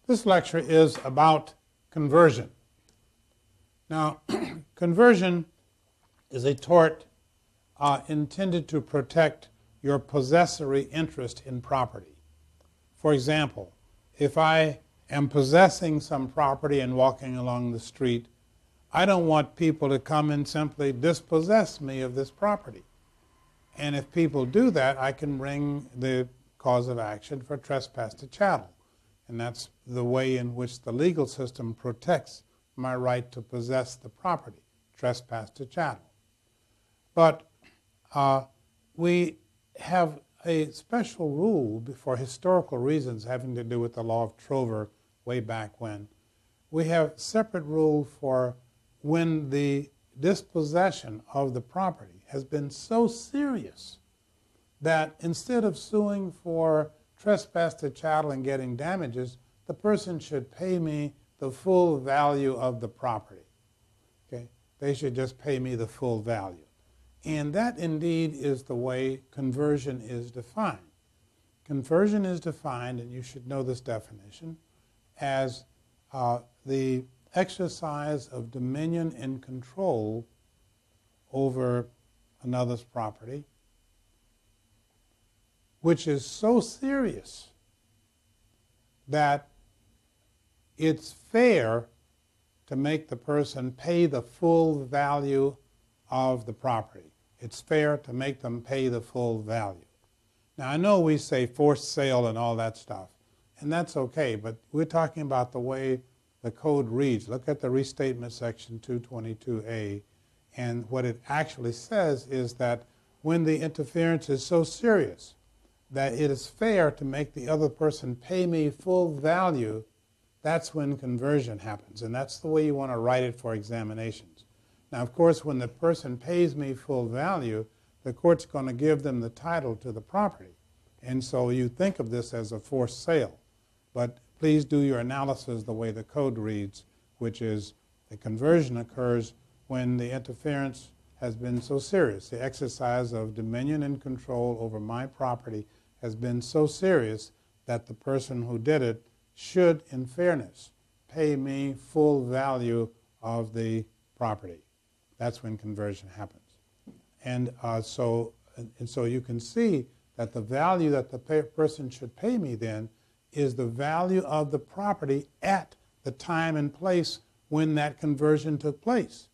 This lecture is about conversion. Now, conversion is a tort intended to protect your possessory interest in property. For example, if I am possessing some property and walking along the street, I don't want people to come and simply dispossess me of this property. And if people do that, I can bring the cause of action for trespass to chattel. And that's the way in which the legal system protects my right to possess the property, trespass to chattel. But we have a special rule for historical reasons having to do with the law of trover way back when. We have separate rule for when the dispossession of the property has been so serious that instead of suing for trespass to chattel and getting damages, the person should pay me the full value of the property. Okay? They should just pay me the full value. And that indeed is the way conversion is defined. Conversion is defined, and you should know this definition, as the exercise of dominion and control over another's property, which is so serious that it's fair to make the person pay the full value of the property. It's fair to make them pay the full value. Now, I know we say forced sale and all that stuff, and that's okay, but we're talking about the way the code reads. Look at the restatement section 222A, and what it actually says is that when the interference is so serious that it is fair to make the other person pay me full value, that's when conversion happens, and that's the way you want to write it for examinations. Now, of course, when the person pays me full value, the court's going to give them the title to the property, and so you think of this as a forced sale. But please do your analysis the way the code reads, which is the conversion occurs when the interference has been so serious. The exercise of dominion and control over my property has been so serious that the person who did it should, in fairness, pay me full value of the property. That's when conversion happens. And so you can see that the value that the person should pay me then is the value of the property at the time and place when that conversion took place.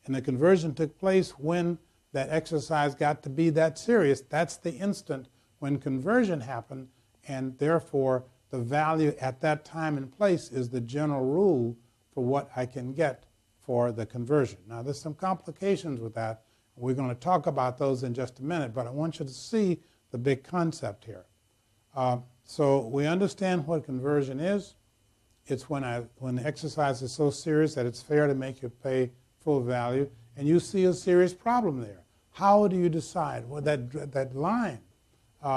And the conversion took place when that exercise got to be that serious. That's the instant when conversion happened, and therefore the value at that time and place is the general rule for what I can get for the conversion. Now, there's some complications with that. We're going to talk about those in just a minute, but I want you to see the big concept here. So we understand what conversion is. It's when the exercise is so serious that it's fair to make you pay full value, and you see a serious problem there. How do you decide? Well, that line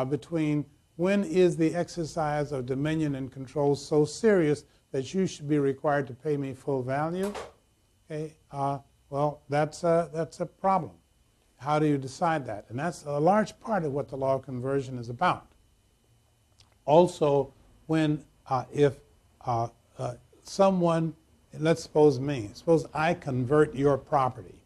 between when is the exercise of dominion and control so serious that you should be required to pay me full value? Okay, well, that's a problem. How do you decide that? And that's a large part of what the law of conversion is about. Also, when if someone, let's suppose me, suppose I convert your property,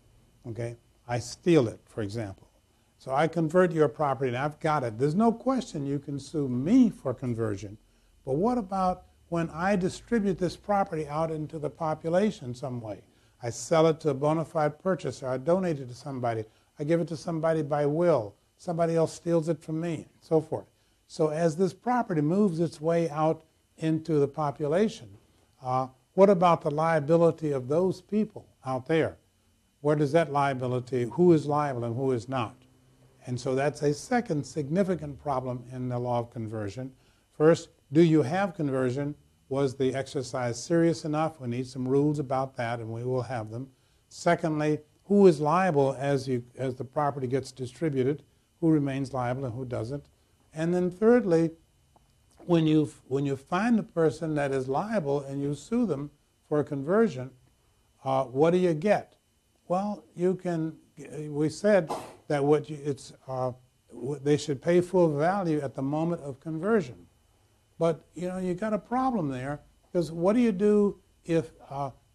okay? I steal it, for example. So I convert your property and I've got it. There's no question you can sue me for conversion. But what about when I distribute this property out into the population some way? I sell it to a bona fide purchaser. I donate it to somebody. I give it to somebody by will. Somebody else steals it from me, and so forth. So as this property moves its way out into the population, what about the liability of those people out there? Where does that liability, who is liable and who is not? And so that's a second significant problem in the law of conversion. First, do you have conversion? Was the exercise serious enough? We need some rules about that, and we will have them. Secondly, who is liable as the property gets distributed? Who remains liable and who doesn't? And then thirdly, when you find a person that is liable and you sue them for a conversion, what do you get? Well, we said that they should pay full value at the moment of conversion. But, you got a problem there Because what do you do if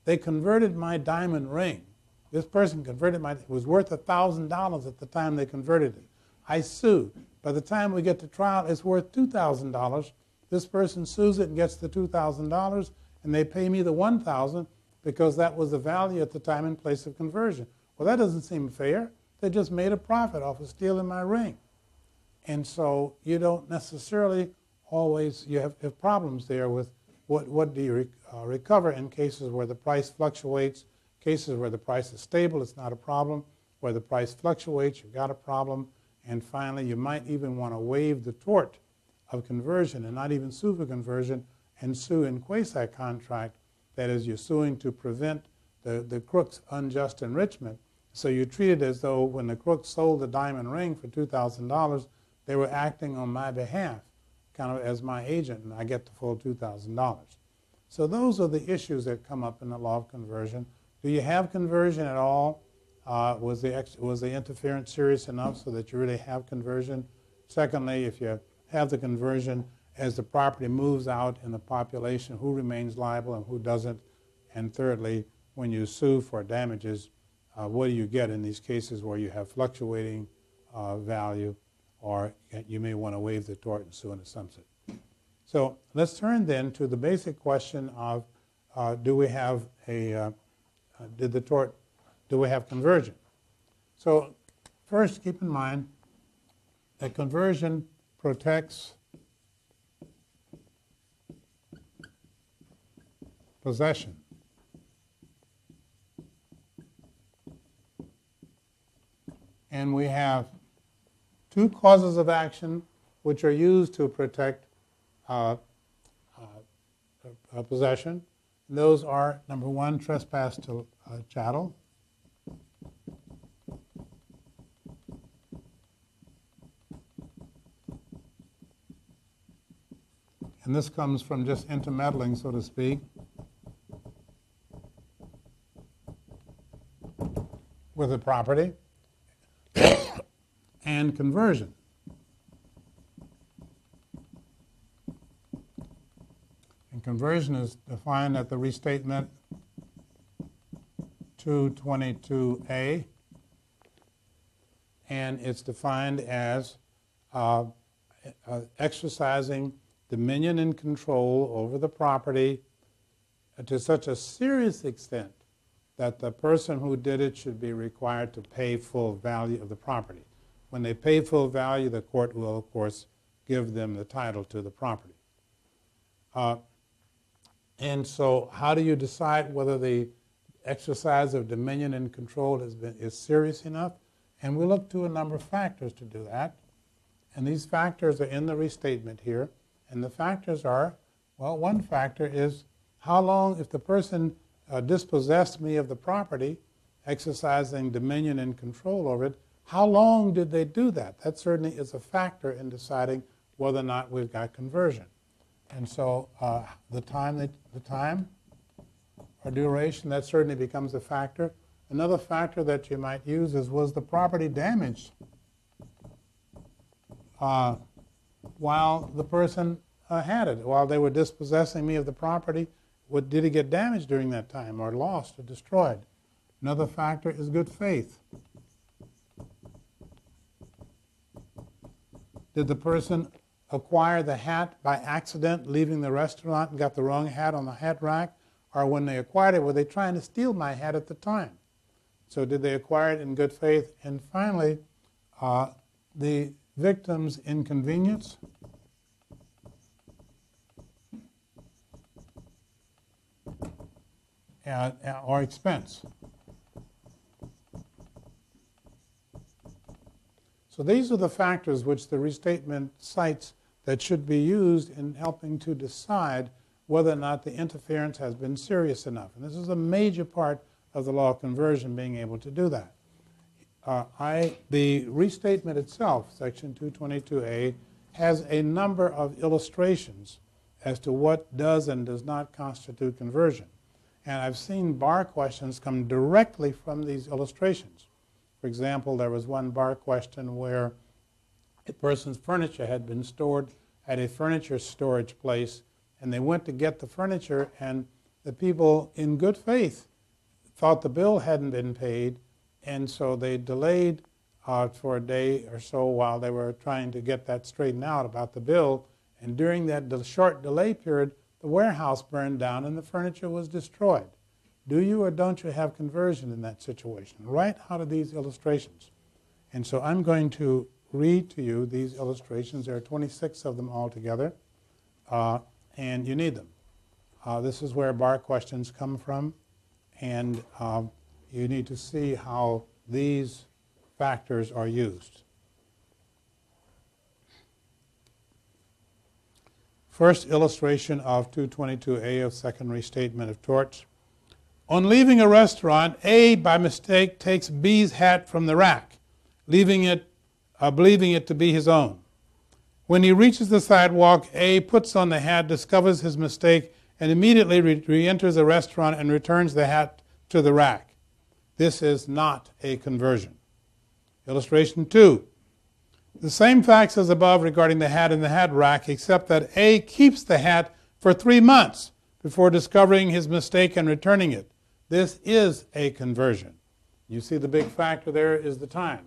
they converted my diamond ring? This person converted it was worth $1,000 at the time they converted it. I sue. By the time we get to trial, it's worth $2,000. This person sues it and gets the $2,000, and they pay me the $1,000 because that was the value at the time and place of conversion. Well, that doesn't seem fair. They just made a profit off of stealing my ring. And so you don't necessarily always, you have problems there with what do you recover in cases where the price fluctuates, cases where the price is stable, it's not a problem. Where the price fluctuates, you've got a problem. And finally, you might even want to waive the tort of conversion and not even sue for conversion and sue in quasi-contract. That is, you're suing to prevent the crook's unjust enrichment. So you treat it as though when the crook sold the diamond ring for $2,000, they were acting on my behalf, kind of as my agent, and I get the full $2,000. So those are the issues that come up in the law of conversion. Do you have conversion at all? Was the interference serious enough so that you really have conversion? Secondly, if you have the conversion, as the property moves out in the population, who remains liable and who doesn't? And thirdly, when you sue for damages, what do you get in these cases where you have fluctuating value, or you may want to waive the tort and sue in a sunset? So let's turn then to the basic question of do we have conversion? So first, keep in mind that conversion protects possession. And we have two causes of action which are used to protect possession. And those are, number one, trespass to chattel. And this comes from just intermeddling, so to speak, with the property, and conversion. And conversion is defined at the restatement 222A, and it's defined as exercising dominion and control over the property to such a serious extent that the person who did it should be required to pay full value of the property. When they pay full value, the court will, of course, give them the title to the property. And so how do you decide whether the exercise of dominion and control is serious enough? And we look to a number of factors to do that. And these factors are in the restatement here. And the factors are, well, one factor is how long, if the person dispossessed me of the property, exercising dominion and control over it, how long did they do that? That certainly is a factor in deciding whether or not we've got conversion. And so the time or duration, that certainly becomes a factor. Another factor that you might use is, was the property damaged while the person had it, while they were dispossessing me of the property? Did it get damaged during that time, or lost, or destroyed? Another factor is good faith. Did the person acquire the hat by accident, leaving the restaurant and got the wrong hat on the hat rack? Or when they acquired it, were they trying to steal my hat at the time? So did they acquire it in good faith? And finally, the victim's inconvenience. Or expense. So these are the factors which the restatement cites that should be used in helping to decide whether or not the interference has been serious enough. And this is a major part of the law of conversion, being able to do that. The restatement itself, section 222A, has a number of illustrations as to what does and does not constitute conversion. And I've seen bar questions come directly from these illustrations. For example, there was one bar question where a person's furniture had been stored at a furniture storage place, and they went to get the furniture, and the people in good faith thought the bill hadn't been paid, and so they delayed for a day or so while they were trying to get that straightened out about the bill. And during that short delay period, the warehouse burned down and the furniture was destroyed. Do you or don't you have conversion in that situation? Right out of these illustrations. And so I'm going to read to you these illustrations. There are 26 of them altogether, and you need them. This is where bar questions come from, and you need to see how these factors are used. First illustration of 222A of Second Restatement of Torts. On leaving a restaurant, A, by mistake, takes B's hat from the rack, believing it to be his own. When he reaches the sidewalk, A puts on the hat, discovers his mistake, and immediately re-enters the restaurant and returns the hat to the rack. This is not a conversion. Illustration 2. The same facts as above regarding the hat in the hat rack, except that A keeps the hat for 3 months before discovering his mistake and returning it. This is a conversion. You see the big factor there is the time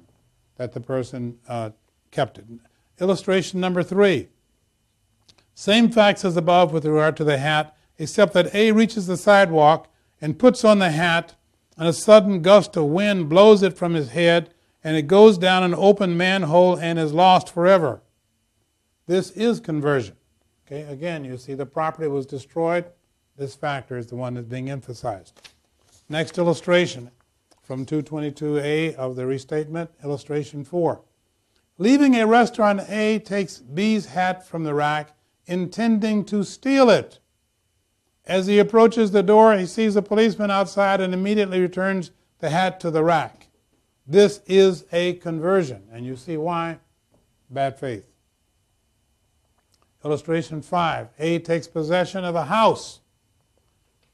that the person kept it. Illustration number 3. Same facts as above with regard to the hat, except that A reaches the sidewalk and puts on the hat, and a sudden gust of wind blows it from his head, and it goes down an open manhole and is lost forever. This is conversion. Okay, again, you see the property was destroyed. This factor is the one that's being emphasized. Next illustration from 222A of the restatement, illustration 4. Leaving a restaurant, A takes B's hat from the rack, intending to steal it. As he approaches the door, he sees a policeman outside and immediately returns the hat to the rack. This is a conversion, and you see why? Bad faith. Illustration 5. A takes possession of a house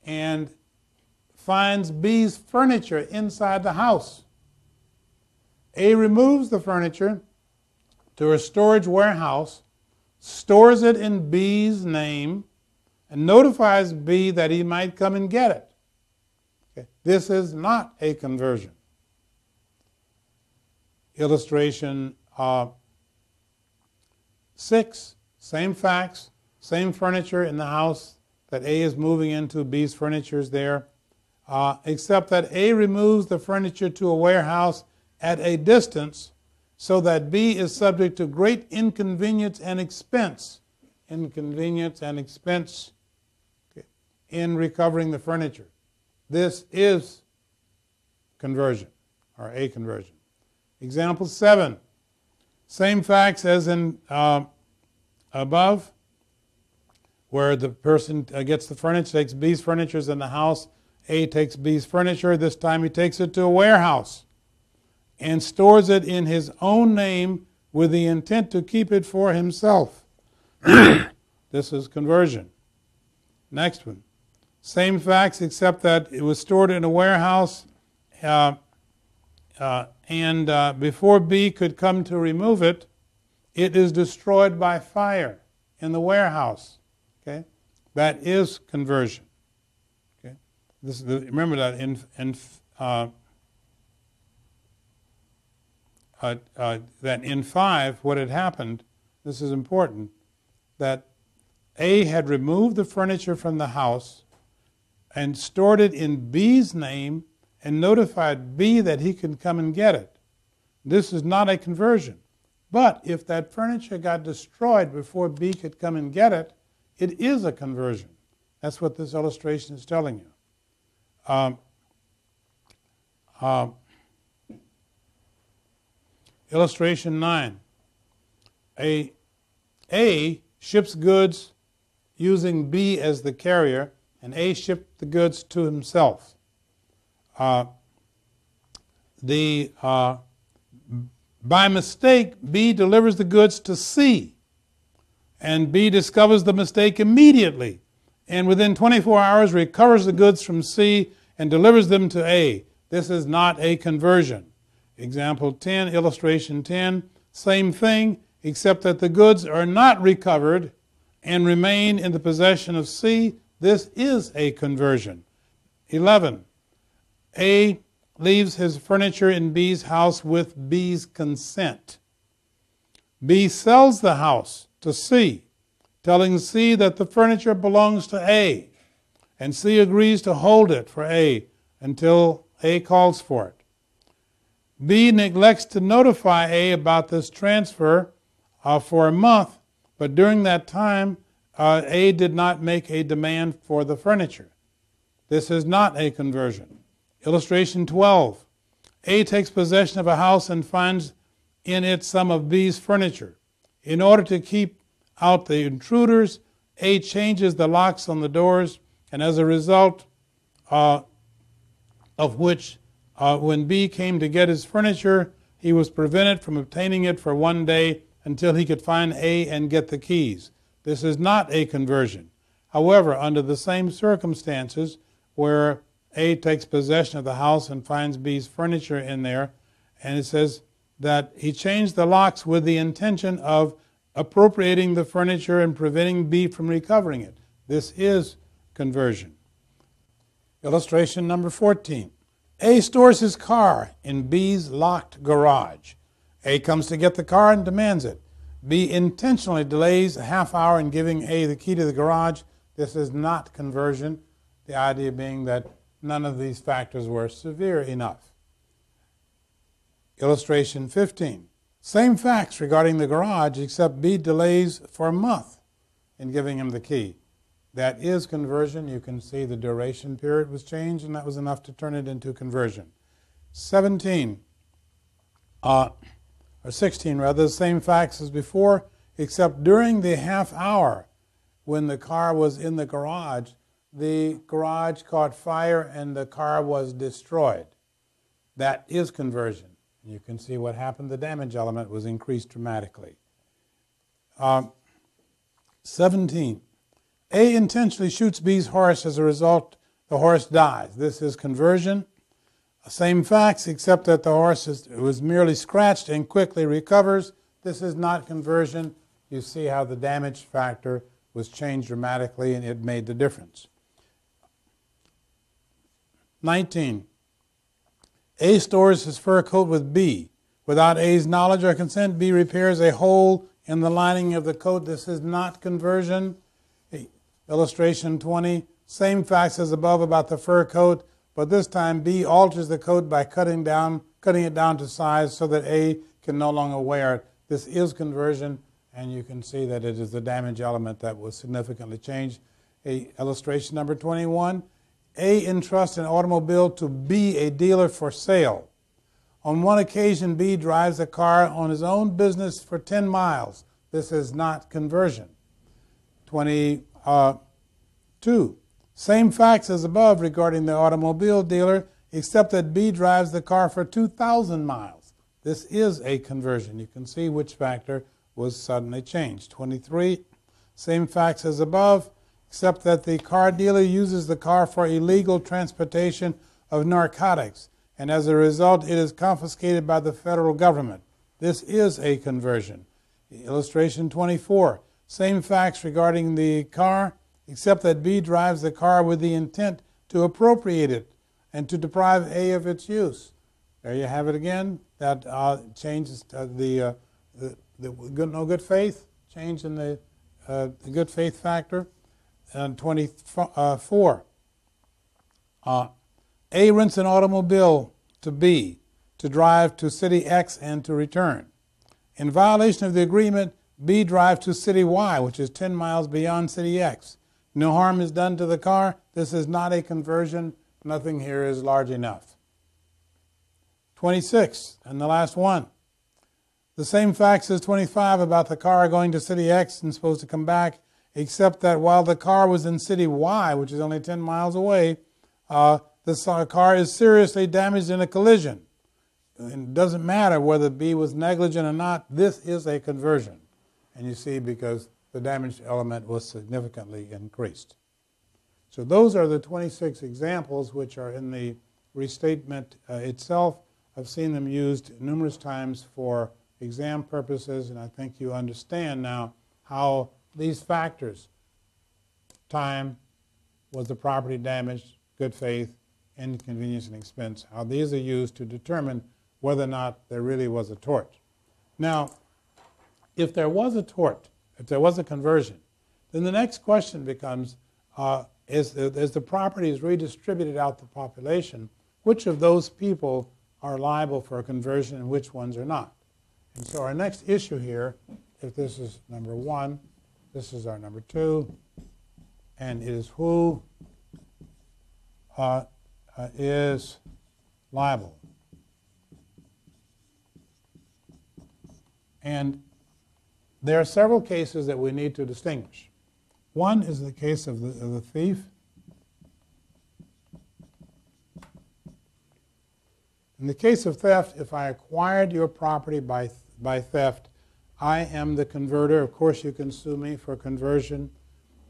and finds B's furniture inside the house. A removes the furniture to a storage warehouse, stores it in B's name, and notifies B that he might come and get it. Okay. This is not a conversion. Illustration 6, same facts, same furniture in the house that A is moving into, B's furniture is there, except that A removes the furniture to a warehouse at a distance so that B is subject to great inconvenience and expense. Inconvenience and expense in recovering the furniture. This is conversion, or a conversion. Example 7. Same facts as in above, where the person gets the furniture, takes B's furniture in the house. A takes B's furniture. This time he takes it to a warehouse and stores it in his own name with the intent to keep it for himself. This is conversion. Next one. Same facts except that it was stored in a warehouse and before B could come to remove it, it is destroyed by fire in the warehouse. Okay, that is conversion. Okay, this is remember that in 5, what had happened. This is important. That A had removed the furniture from the house and stored it in B's name and notified B that he could come and get it. This is not a conversion. But if that furniture got destroyed before B could come and get it, it is a conversion. That's what this illustration is telling you. Illustration 9. A ships goods using B as the carrier, and A shipped the goods to himself. By mistake, B delivers the goods to C, and B discovers the mistake immediately, and within 24 hours recovers the goods from C and delivers them to A. This is not a conversion. Example 10, illustration 10, same thing, except that the goods are not recovered and remain in the possession of C, this is a conversion. 11. A leaves his furniture in B's house with B's consent. B sells the house to C, telling C that the furniture belongs to A, and C agrees to hold it for A until A calls for it. B neglects to notify A about this transfer for a month, but during that time, A did not make a demand for the furniture. This is not a conversion. Illustration 12. A takes possession of a house and finds in it some of B's furniture. In order to keep out the intruders, A changes the locks on the doors, and as a result of which, when B came to get his furniture, he was prevented from obtaining it for one day until he could find A and get the keys. This is not a conversion. However, under the same circumstances, where A takes possession of the house and finds B's furniture in there, and it says that he changed the locks with the intention of appropriating the furniture and preventing B from recovering it. This is conversion. Illustration number 14. A stores his car in B's locked garage. A comes to get the car and demands it. B intentionally delays a half hour in giving A the key to the garage. This is not conversion, the idea being that none of these factors were severe enough. Illustration 15. Same facts regarding the garage, except B delays for a month in giving him the key. That is conversion. You can see the duration period was changed, and that was enough to turn it into conversion. 16, the same facts as before, except during the half hour when the car was in the garage caught fire and the car was destroyed. That is conversion. You can see what happened. The damage element was increased dramatically. 17. A intentionally shoots B's horse. As a result, the horse dies. This is conversion. Same facts, except that the horse was merely scratched and quickly recovers. This is not conversion. You see how the damage factor was changed dramatically, and it made the difference. 19. A stores his fur coat with B. Without A's knowledge or consent, B repairs a hole in the lining of the coat. This is not conversion. Illustration 20. Same facts as above about the fur coat, but this time B alters the coat by cutting it down to size so that A can no longer wear it. This is conversion, and you can see that it is the damage element that was significantly changed. Illustration number 21. A entrusts an automobile to B, a dealer, for sale. On one occasion, B drives the car on his own business for 10 miles. This is not conversion. 22. Same facts as above regarding the automobile dealer, except that B drives the car for 2,000 miles. This is a conversion. You can see which factor was suddenly changed. 23. Same facts as above, except that the car dealer uses the car for illegal transportation of narcotics, and as a result, it is confiscated by the federal government. This is a conversion. Illustration 24. Same facts regarding the car, except that B drives the car with the intent to appropriate it and to deprive A of its use. There you have it again. That changes the no good faith, change in the good faith factor. And 24. A rents an automobile to B to drive to city X and to return. In violation of the agreement, B drives to city Y, which is 10 miles beyond city X. No harm is done to the car. This is not a conversion. Nothing here is large enough. 26, and the last one. The same facts as 25 about the car going to city X and supposed to come back, except that while the car was in city Y, which is only 10 miles away, the car is seriously damaged in a collision. It doesn't matter whether B was negligent or not. This is a conversion. And you see, because the damage element was significantly increased. So those are the 26 examples which are in the restatement itself. I've seen them used numerous times for exam purposes, and I think you understand now how these factors: time, was the property damaged, good faith, inconvenience, and expense, how these are used to determine whether or not there really was a tort. Now, if there was a tort, if there was a conversion, then the next question becomes, as the property is redistributed out to the population, which of those people are liable for a conversion and which ones are not? And so our next issue here, if this is number 1, this is our number 2, and is who is liable. And there are several cases that we need to distinguish. One is the case of the thief. In the case of theft, if I acquired your property by theft, I am the converter. Of course, you can sue me for conversion.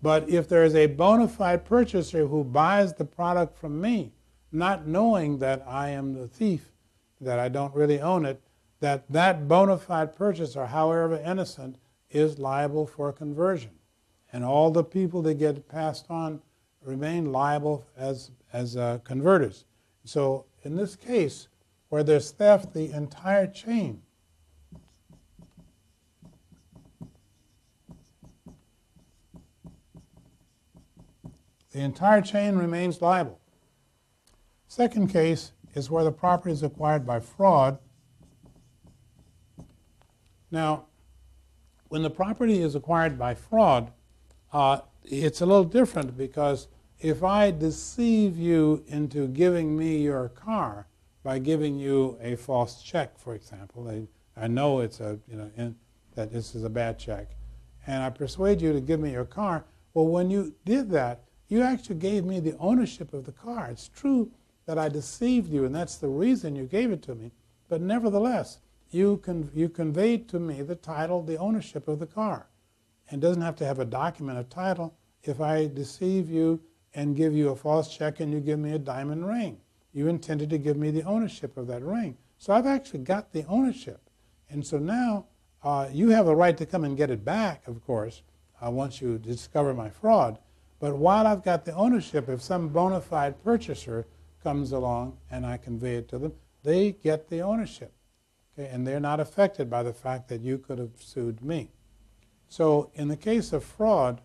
But if there is a bona fide purchaser who buys the product from me, not knowing that I am the thief, that I don't really own it, that bona fide purchaser, however innocent, is liable for conversion. And all the people that get passed on remain liable as converters. So in this case, where there's theft, the entire chain remains liable. Second case is where the property is acquired by fraud. Now, when the property is acquired by fraud, it's a little different, because if I deceive you into giving me your car by giving you a false check, for example, I know it's that this is a bad check, and I persuade you to give me your car, well, when you did that, you actually gave me the ownership of the car. It's true that I deceived you, and that's the reason you gave it to me, but nevertheless, you conveyed to me the title, the ownership of the car. And it doesn't have to have a document of title. If I deceive you and give you a false check and you give me a diamond ring, you intended to give me the ownership of that ring. So I've actually got the ownership. And so now you have a right to come and get it back, of course, once you discover my fraud. But while I've got the ownership, if some bona fide purchaser comes along and I convey it to them, they get the ownership. Okay? And they're not affected by the fact that you could have sued me. So in the case of fraud,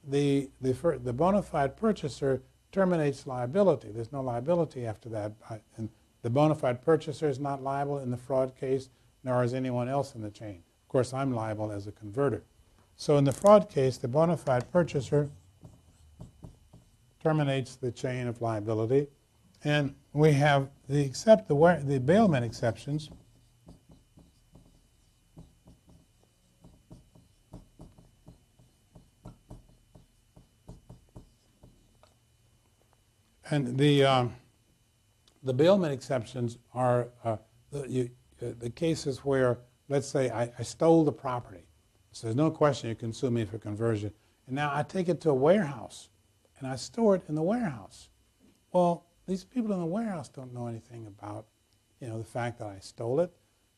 the bona fide purchaser terminates liability. There's no liability after that. And the bona fide purchaser is not liable in the fraud case, nor is anyone else in the chain. Of course, I'm liable as a converter. So in the fraud case, the bona fide purchaser terminates the chain of liability. And we have the bailment exceptions. And the bailment exceptions are the cases where, let's say, I stole the property. So there's no question you can sue me for conversion. And now I take it to a warehouse, and I store it in the warehouse. Well, these people in the warehouse don't know anything about, the fact that I stole it.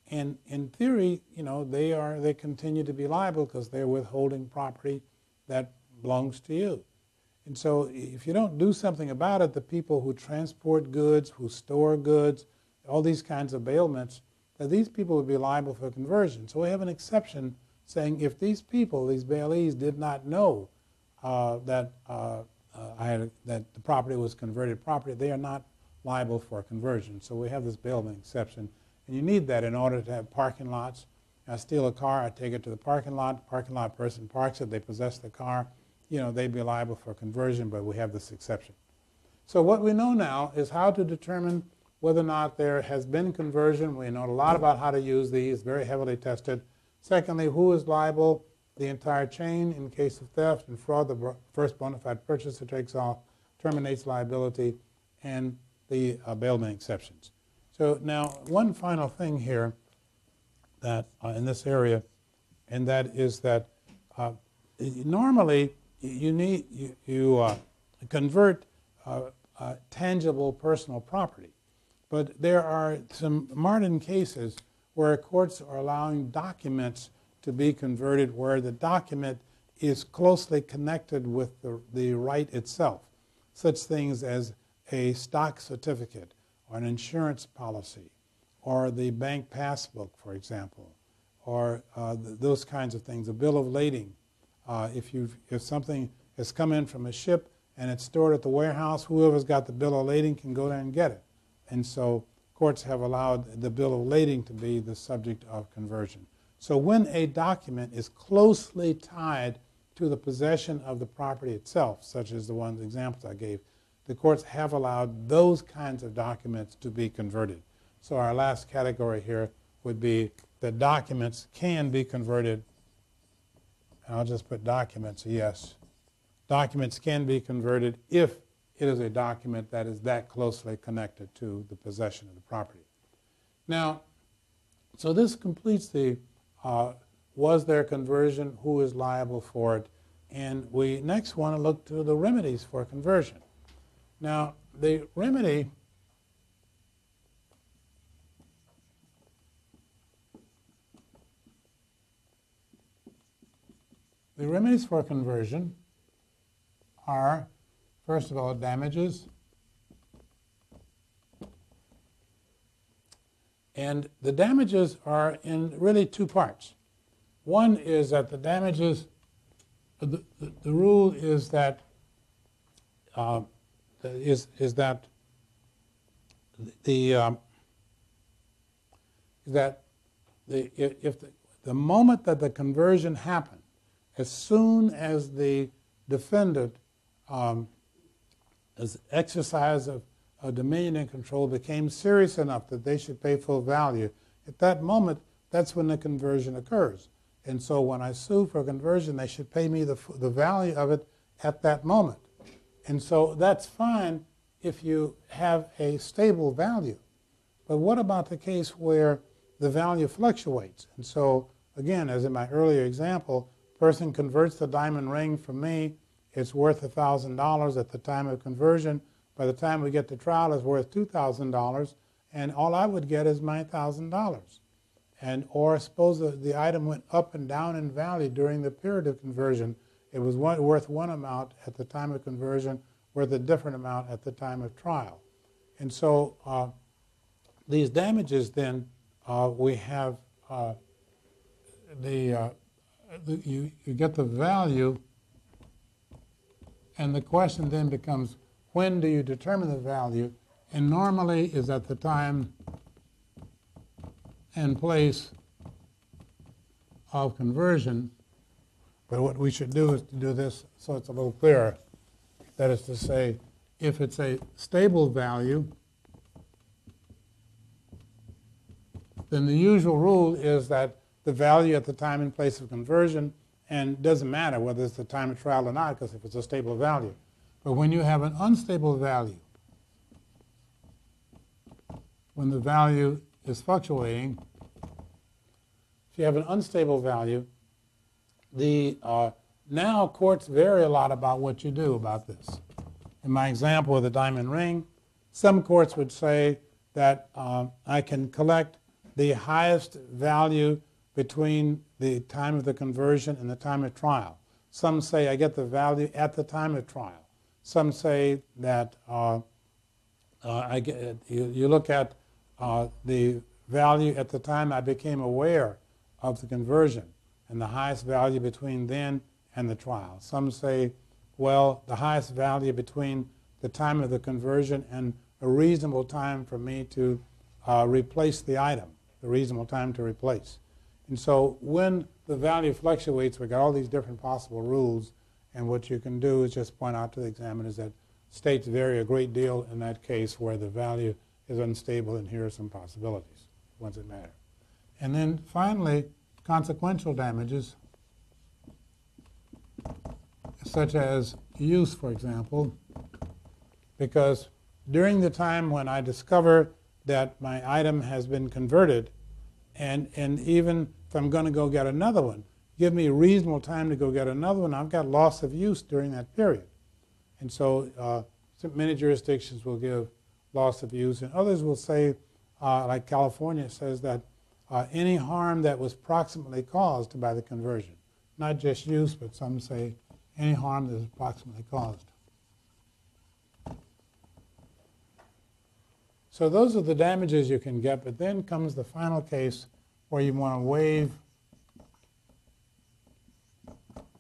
And in theory, they continue to be liable because they're withholding property that belongs to you. And so if you don't do something about it, the people who transport goods, who store goods, all these kinds of bailments, that these people would be liable for conversion. So we have an exception saying if these people, these bailees, did not know that the property was converted property, they are not liable for conversion. So we have this bailment exception. And you need that in order to have parking lots. I steal a car, I take it to the parking lot person parks it, they possess the car. They'd be liable for conversion, but we have this exception. So what we know now is how to determine whether or not there has been conversion. We know a lot about how to use these, very heavily tested. Secondly, who is liable? The entire chain in case of theft and fraud. The first bona fide purchaser takes off, terminates liability, and the bailment exceptions. So now one final thing here that in this area, and that is that normally you convert tangible personal property. But there are some modern cases where courts are allowing documents to be converted where the document is closely connected with the right itself. Such things as a stock certificate or an insurance policy or the bank passbook, for example, or those kinds of things, a bill of lading. If something has come in from a ship and it's stored at the warehouse, whoever's got the bill of lading can go there and get it. And so courts have allowed the bill of lading to be the subject of conversion. So when a document is closely tied to the possession of the property itself, such as the examples I gave, the courts have allowed those kinds of documents to be converted. So our last category here would be that documents can be converted. And I'll just put documents, yes. Documents can be converted if it is a document that is that closely connected to the possession of the property. Now, so this completes the was there conversion, who is liable for it, and we next want to look to the remedies for conversion. Now, the remedies for conversion are, first of all, damages. And the damages are in really two parts. One is that the damages, the rule is that if the moment that the conversion happened, as soon as the defendant as exercise of dominion and control became serious enough that they should pay full value, at that moment, that's when the conversion occurs. And so when I sue for conversion, they should pay me the value of it at that moment. And so that's fine if you have a stable value. But what about the case where the value fluctuates? And so, again, as in my earlier example, person converts the diamond ring from me. It's worth $1,000 at the time of conversion. By the time we get to trial, it's worth $2,000, and all I would get is my $1,000. And or suppose the item went up and down in value during the period of conversion. It was worth one amount at the time of conversion, worth a different amount at the time of trial. And so these damages then, we have you get the value, and the question then becomes, when do you determine the value? And normally is at the time and place of conversion. But what we should do is to do this so it's a little clearer. That is to say, if it's a stable value, then the usual rule is that the value at the time and place of conversion, and it doesn't matter whether it's the time of trial or not, because if it's a stable value. But when you have an unstable value, when the value is fluctuating, if you have an unstable value, now courts vary a lot about what you do about this. In my example of the diamond ring, some courts would say that I can collect the highest value between the time of the conversion and the time of trial. Some say I get the value at the time of trial. Some say that you look at the value at the time I became aware of the conversion and the highest value between then and the trial. Some say, well, the highest value between the time of the conversion and a reasonable time for me to replace the item, the reasonable time to replace. And so when the value fluctuates, we've got all these different possible rules, and what you can do is just point out to the examiners that states vary a great deal in that case where the value is unstable, and here are some possibilities, ones that matter. And then finally, consequential damages, such as use, for example, because during the time when I discover that my item has been converted, and even if I'm going to go get another one, give me a reasonable time to go get another one, I've got loss of use during that period. And so many jurisdictions will give loss of use, and others will say, like California says, that any harm that was proximately caused by the conversion, not just use, but some say any harm that is approximately caused. So those are the damages you can get, but then comes the final case where you want to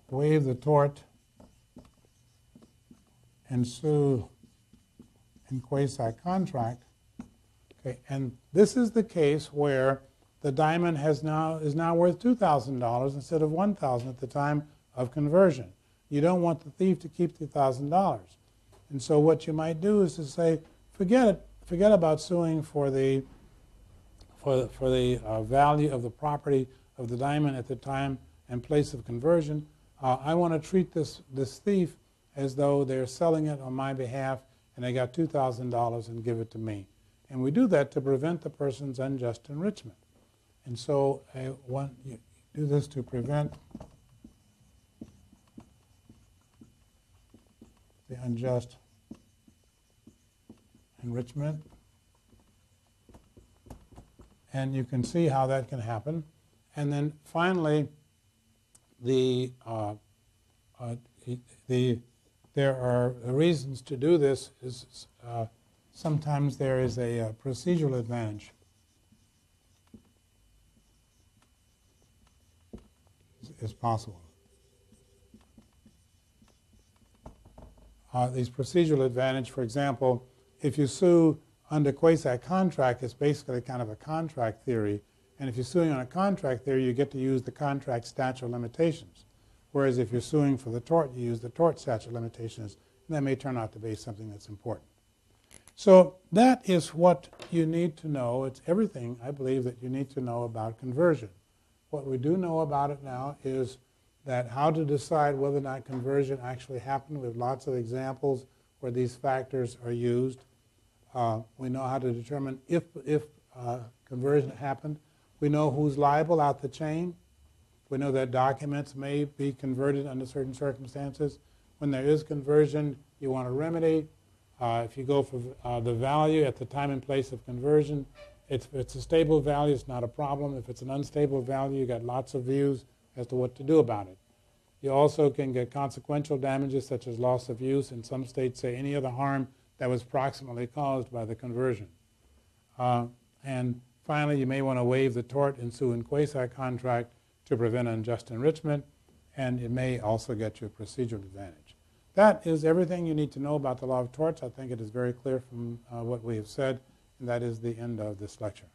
waive the tort and sue in quasi-contract. Okay, and this is the case where the diamond is now worth $2,000 instead of $1,000 at the time of conversion. You don't want the thief to keep $2,000. And so what you might do is to say, forget it. Forget about suing for the value of the property of the diamond at the time and place of conversion. I want to treat this thief as though they're selling it on my behalf and they got $2,000 and give it to me. And we do that to prevent the person's unjust enrichment. And so you do this to prevent the unjust enrichment. And you can see how that can happen. And then finally, there are reasons to do this. Sometimes there is a procedural advantage. Is possible. These procedural advantage, for example, if you sue under quasi-contract, it's basically kind of a contract theory. And if you're suing on a contract theory, you get to use the contract statute of limitations. Whereas if you're suing for the tort, you use the tort statute of limitations. And that may turn out to be something that's important. So that is what you need to know. It's everything, I believe, that you need to know about conversion. What we do know about it now is that how to decide whether or not conversion actually happened. We have lots of examples where these factors are used. We know how to determine if conversion happened. We know who's liable out the chain. We know that documents may be converted under certain circumstances. When there is conversion, you want a remedy. If you go for the value at the time and place of conversion, if it's a stable value, it's not a problem. If it's an unstable value, you got lots of views as to what to do about it. You also can get consequential damages such as loss of use. In some states say any other harm that was proximately caused by the conversion. And finally, you may want to waive the tort and sue in quasi-contract to prevent unjust enrichment, and it may also get you a procedural advantage. That is everything you need to know about the law of torts. I think it is very clear from what we have said, and that is the end of this lecture.